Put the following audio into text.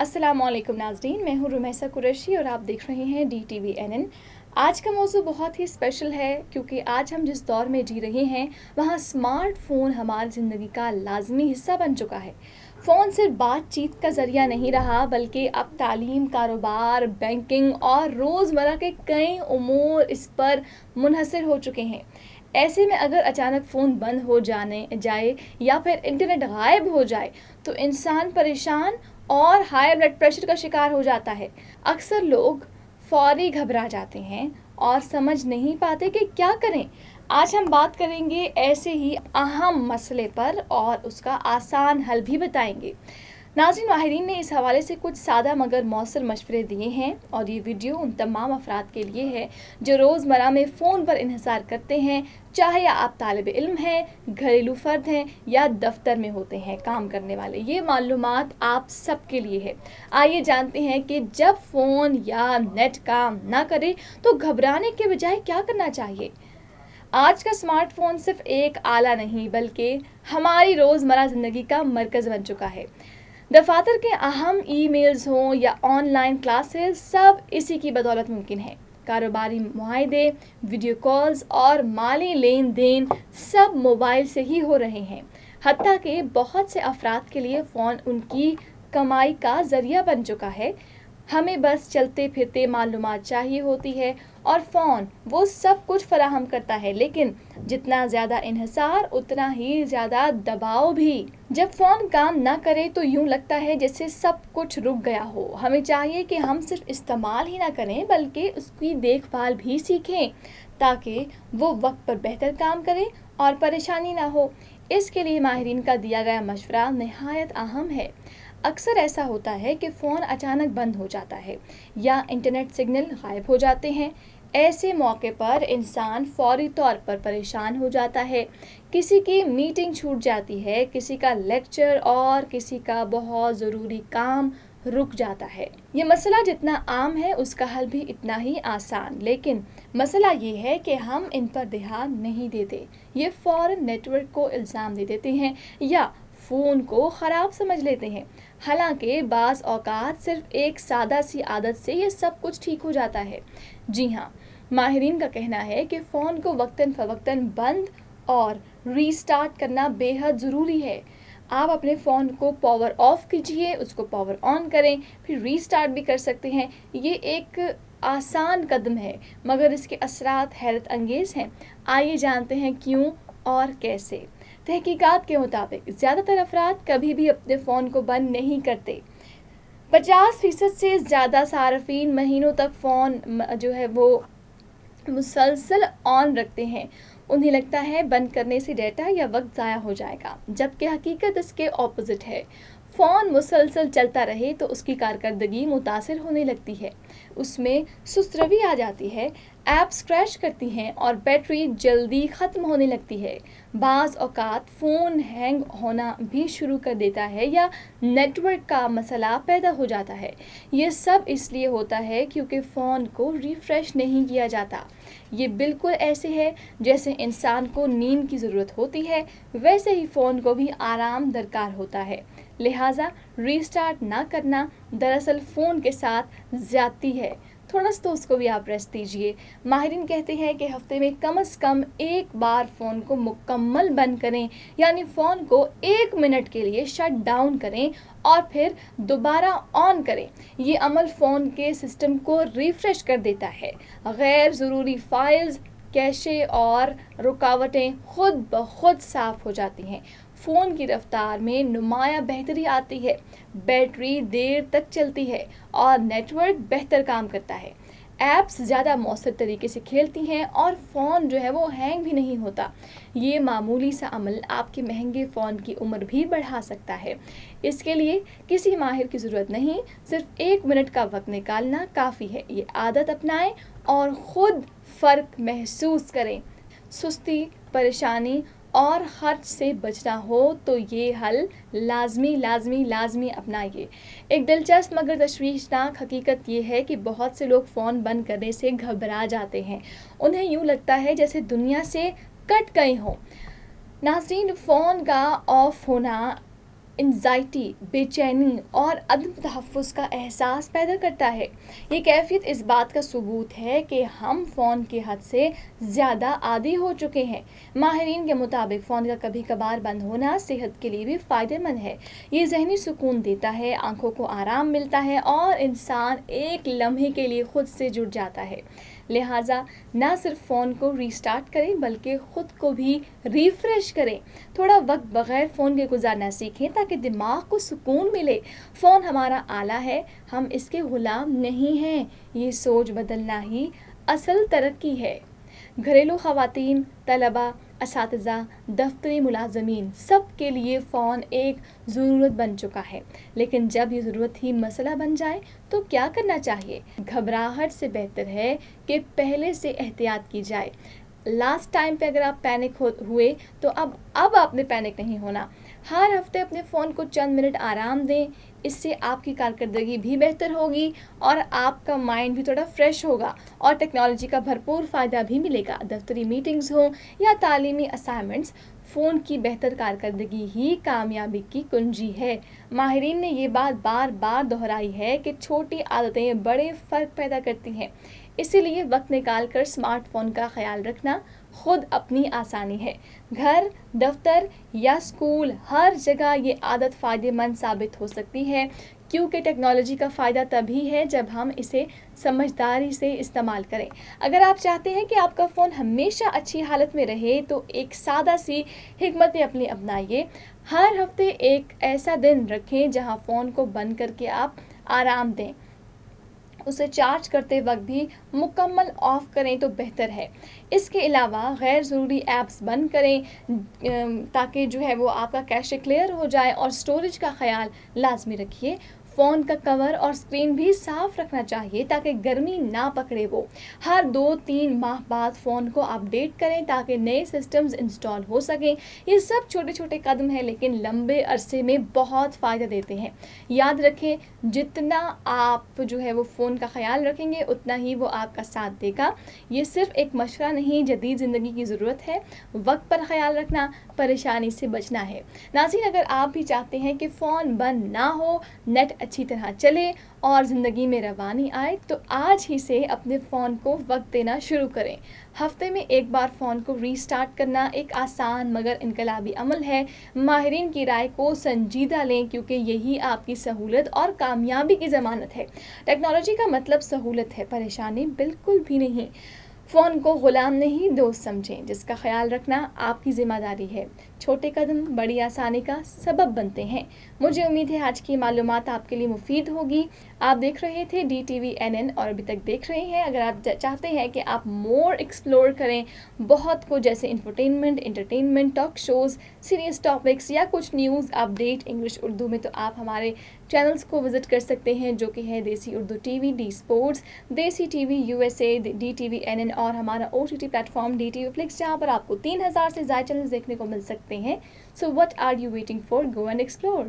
अस्सलाम वालेकुम नाज़रीन, मैं हूँ रुमैसा कुरैशी और आप देख रहे हैं DTV NN। आज का मौज़ू बहुत ही स्पेशल है क्योंकि आज हम जिस दौर में जी रहे हैं वहाँ स्मार्टफ़ोन हमारी ज़िंदगी का लाज़मी हिस्सा बन चुका है। फ़ोन सिर्फ बातचीत का ज़रिया नहीं रहा बल्कि अब तालीम, कारोबार, बैंकिंग और रोज़मर्रा के कई उमूर इस पर मुनहसर हो चुके हैं। ऐसे में अगर अचानक फ़ोन बंद हो जाने जाए या फिर इंटरनेट गायब हो जाए तो इंसान परेशान और हाई ब्लड प्रेशर का शिकार हो जाता है। अक्सर लोग फौरी घबरा जाते हैं और समझ नहीं पाते कि क्या करें। आज हम बात करेंगे ऐसे ही अहम मसले पर और उसका आसान हल भी बताएंगे। नाज़रीन, माहिरीन ने इस हवाले से कुछ सादा मगर मौसर मशवरे दिए हैं और ये वीडियो उन तमाम अफराद के लिए है जो रोज़मर्रा में फ़ोन पर इन्हिसार करते हैं, चाहे या आप तालिब इल्म हैं, घरेलू फ़र्द हैं या दफ्तर में होते हैं काम करने वाले। ये मालूमात आप सब के लिए है। आइए जानते हैं कि जब फ़ोन या नेट काम ना करे तो घबराने के बजाय क्या करना चाहिए। आज का स्मार्टफ़ोन सिर्फ एक आला नहीं बल्कि हमारी रोज़मर्रा ज़िंदगी का मरकज़ बन चुका है। दफातर के अहम ईमेल्स हों या ऑनलाइन क्लासेस, सब इसी की बदौलत मुमकिन है। कारोबारी मुआहदे, वीडियो कॉल्स और माली लेन देन सब मोबाइल से ही हो रहे हैं। हत्ता कि बहुत से अफराद के लिए फ़ोन उनकी कमाई का ज़रिया बन चुका है। हमें बस चलते फिरते मालूमात चाहिए होती है और फ़ोन वो सब कुछ फराहम करता है, लेकिन जितना ज़्यादा इन्हिसार उतना ही ज़्यादा दबाव भी। जब फ़ोन काम ना करे तो यूँ लगता है जैसे सब कुछ रुक गया हो। हमें चाहिए कि हम सिर्फ इस्तेमाल ही ना करें बल्कि उसकी देखभाल भी सीखें ताकि वो वक्त पर बेहतर काम करे और परेशानी ना हो। इसके लिए माहिरीन का दिया गया मशवरा नहायत अहम है। अक्सर ऐसा होता है कि फ़ोन अचानक बंद हो जाता है या इंटरनेट सिग्नल गायब हो जाते हैं। ऐसे मौके पर इंसान फौरी तौर पर परेशान हो जाता है। किसी की मीटिंग छूट जाती है, किसी का लेक्चर और किसी का बहुत ज़रूरी काम रुक जाता है। ये मसला जितना आम है उसका हल भी इतना ही आसान, लेकिन मसला ये है कि हम इन पर ध्यान नहीं देते। ये फ़ौरन नेटवर्क को इल्ज़ाम दे देते हैं या फ़ोन को ख़राब समझ लेते हैं। हालांकि बाज़ औक़ात सिर्फ एक सादा सी आदत से ये सब कुछ ठीक हो जाता है। जी हाँ, माहिरीन का कहना है कि फ़ोन को वक्तन फ़वक्तन बंद और रीस्टार्ट करना बेहद ज़रूरी है। आप अपने फ़ोन को पावर ऑफ़ कीजिए, उसको पावर ऑन करें, फिर रीस्टार्ट भी कर सकते हैं। ये एक आसान कदम है मगर इसके असरात हैरत अंगेज़ हैं। आइए जानते हैं क्यों और कैसे। तहकीकात के मुताबिक ज़्यादातर अफराद कभी भी अपने फ़ोन को बंद नहीं करते। 50% से ज़्यादा सार्फिन महीनों तक फ़ोन जो है वो मुसलसल ऑन रखते हैं। उन्हें लगता है बंद करने से डेटा या वक्त ज़ाया हो जाएगा, जबकि हकीकत इसके ऑपोजिट है। फ़ोन मुसलसल चलता रहे तो उसकी कारकर्दगी मुतासिर होने लगती है, उसमें सुस्त रवि आ जाती है, ऐप्स क्रैश करती हैं और बैटरी जल्दी ख़त्म होने लगती है। बाज़ औक़ात फ़ोन हैंग होना भी शुरू कर देता है या नेटवर्क का मसला पैदा हो जाता है। ये सब इसलिए होता है क्योंकि फ़ोन को रिफ़्रेश नहीं किया जाता। ये बिल्कुल ऐसे है जैसे इंसान को नींद की ज़रूरत होती है, वैसे ही फ़ोन को भी आराम दरकार होता है। लिहाजा रीस्टार्ट ना करना दरअसल फ़ोन के साथ ज़्यादती है। थोड़ा सा तो उसको भी आप रेस्ट दीजिए। माहिरीन कहते हैं कि हफ्ते में कम से कम एक बार फ़ोन को मुकम्मल बंद करें, यानी फ़ोन को 1 मिनट के लिए शट डाउन करें और फिर दोबारा ऑन करें। ये अमल फ़ोन के सिस्टम को रिफ़्रेश कर देता है। गैर ज़रूरी फाइल्स, कैशे और रुकावटें खुद ब खुद साफ़ हो जाती हैं। फ़ोन की रफ्तार में नुमाया बेहतरी आती है, बैटरी देर तक चलती है और नेटवर्क बेहतर काम करता है। ऐप्स ज़्यादा मौसर तरीके से खेलती हैं और फ़ोन जो है वो हैंग भी नहीं होता। ये मामूली सा अमल आपके महंगे फ़ोन की उम्र भी बढ़ा सकता है। इसके लिए किसी माहिर की ज़रूरत नहीं, सिर्फ 1 मिनट का वक्त निकालना काफ़ी है। ये आदत अपनाएं और ख़ुद फ़र्क महसूस करें। सुस्ती, परेशानी और ख़र्च से बचना हो तो ये हल लाजमी अपनाइए। एक दिलचस्प मगर तशवीशनाक हकीकत ये है कि बहुत से लोग फ़ोन बंद करने से घबरा जाते हैं। उन्हें यूँ लगता है जैसे दुनिया से कट गए हों। नाज़रीन, फ़ोन का ऑफ़ होना انزائٹی، بے چینی اور عدم تحفظ کا احساس پیدا کرتا ہے۔ یہ کیفیت اس بات کا ثبوت ہے کہ ہم فون کے حد سے زیادہ عادی ہو چکے ہیں۔ ماہرین کے مطابق فون کا کبھی کبھار بند ہونا صحت کے لیے بھی فائدہ مند ہے۔ یہ ذہنی سکون دیتا ہے، آنکھوں کو آرام ملتا ہے اور انسان ایک لمحے کے لیے خود سے جڑ جاتا ہے۔ لہٰذا نہ صرف فون کو ریسٹارٹ کریں بلکہ خود کو بھی ریفریش کریں۔ تھوڑا وقت بغیر فون کے گزارنا سیکھیں تاکہ دماغ کو سکون ملے۔ فون ہمارا آلہ ہے، ہم اس کے غلام نہیں ہیں۔ یہ سوچ بدلنا ہی اصل ترقی ہے۔ گھریلو خواتین، طلباء، اساتذہ، دفتری ملازمین سب کے لیے فون ایک ضرورت بن چکا ہے، لیکن جب یہ ضرورت ہی مسئلہ بن جائے تو کیا کرنا چاہیے؟ گھبراہٹ سے بہتر ہے کہ پہلے سے احتیاط کی جائے۔ لاسٹ ٹائم پہ اگر آپ پینک ہوئے تو اب آپ نے پینک نہیں ہونا۔ ہر ہفتے اپنے فون کو چند منٹ آرام دیں، اس سے آپ کی کارکردگی بھی بہتر ہوگی اور آپ کا مائنڈ بھی تھوڑا فریش ہوگا اور ٹیکنالوجی کا بھرپور فائدہ بھی ملے گا۔ دفتری میٹنگز ہوں یا تعلیمی اسائنمنٹس، فون کی بہتر کارکردگی ہی کامیابی کی کنجی ہے۔ ماہرین نے یہ بات بار بار دہرائی ہے کہ چھوٹی عادتیں بڑے فرق پیدا کرتی ہیں، اسی لیے وقت نکال کر اسمارٹ فون کا خیال رکھنا خود اپنی آسانی ہے۔ گھر، دفتر یا اسکول، ہر جگہ یہ عادت فائدہ مند ثابت ہو سکتی ہے، کیونکہ ٹیکنالوجی کا فائدہ تبھی ہے جب ہم اسے سمجھداری سے استعمال کریں۔ اگر آپ چاہتے ہیں کہ آپ کا فون ہمیشہ اچھی حالت میں رہے تو ایک سادہ سی حکمت عملی اپنائیے۔ ہر ہفتے ایک ایسا دن رکھیں جہاں فون کو بند کر کے آپ آرام دیں۔ اسے چارج کرتے وقت بھی مکمل آف کریں تو بہتر ہے۔ اس کے علاوہ غیر ضروری ایپس بند کریں تاکہ جو ہے وہ آپ کا کیشے کلیئر ہو جائے، اور اسٹوریج کا خیال لازمی رکھیے۔ فون کا کور اور اسکرین بھی صاف رکھنا چاہیے تاکہ گرمی نہ پکڑے وہ۔ ہر 2-3 ماہ بعد فون کو اپ ڈیٹ کریں تاکہ نئے سسٹمز انسٹال ہو سکیں۔ یہ سب چھوٹے چھوٹے قدم ہیں لیکن لمبے عرصے میں بہت فائدہ دیتے ہیں۔ یاد رکھیں، جتنا آپ جو ہے وہ فون کا خیال رکھیں گے اتنا ہی وہ آپ کا ساتھ دے گا۔ یہ صرف ایک مشورہ نہیں، جدید زندگی کی ضرورت ہے۔ وقت پر خیال رکھنا پریشانی سے بچنا ہے۔ ناظرین، اگر آپ بھی چاہتے ہیں کہ فون بند نہ ہو، نیٹ اچھی طرح چلے اور زندگی میں روانی آئے تو آج ہی سے اپنے فون کو وقت دینا شروع کریں۔ ہفتے میں ایک بار فون کو ری سٹارٹ کرنا ایک آسان مگر انقلابی عمل ہے۔ ماہرین کی رائے کو سنجیدہ لیں کیونکہ یہی آپ کی سہولت اور کامیابی کی ضمانت ہے۔ ٹیکنالوجی کا مطلب سہولت ہے، پریشانی بالکل بھی نہیں۔ فون کو غلام نہیں، دوست سمجھیں، جس کا خیال رکھنا آپ کی ذمہ داری ہے۔ چھوٹے قدم بڑی آسانی کا سبب بنتے ہیں۔ مجھے امید ہے آج کی معلومات آپ کے لیے مفید ہوگی۔ آپ دیکھ رہے تھے DTV اور ابھی تک دیکھ رہے ہیں۔ اگر آپ چاہتے ہیں کہ آپ مور ایکسپلور کریں بہت کو، جیسے infotainment, entertainment, talk shows, serious topics یا کچھ نیوز اپڈیٹ انگلش اردو میں، تو آپ ہمارے چینلز کو وزٹ کر سکتے ہیں جو کہ ہے دیسی Urdu T V, D sports, دیسی ٹی وی USA، DTV اور ہمارا OTT plate form DTV Flix، جہاں پر آپ کو 3000 سے زائد چینلز دیکھنے کو مل سکتے ہیں۔ So what are you waiting for? Go and explore.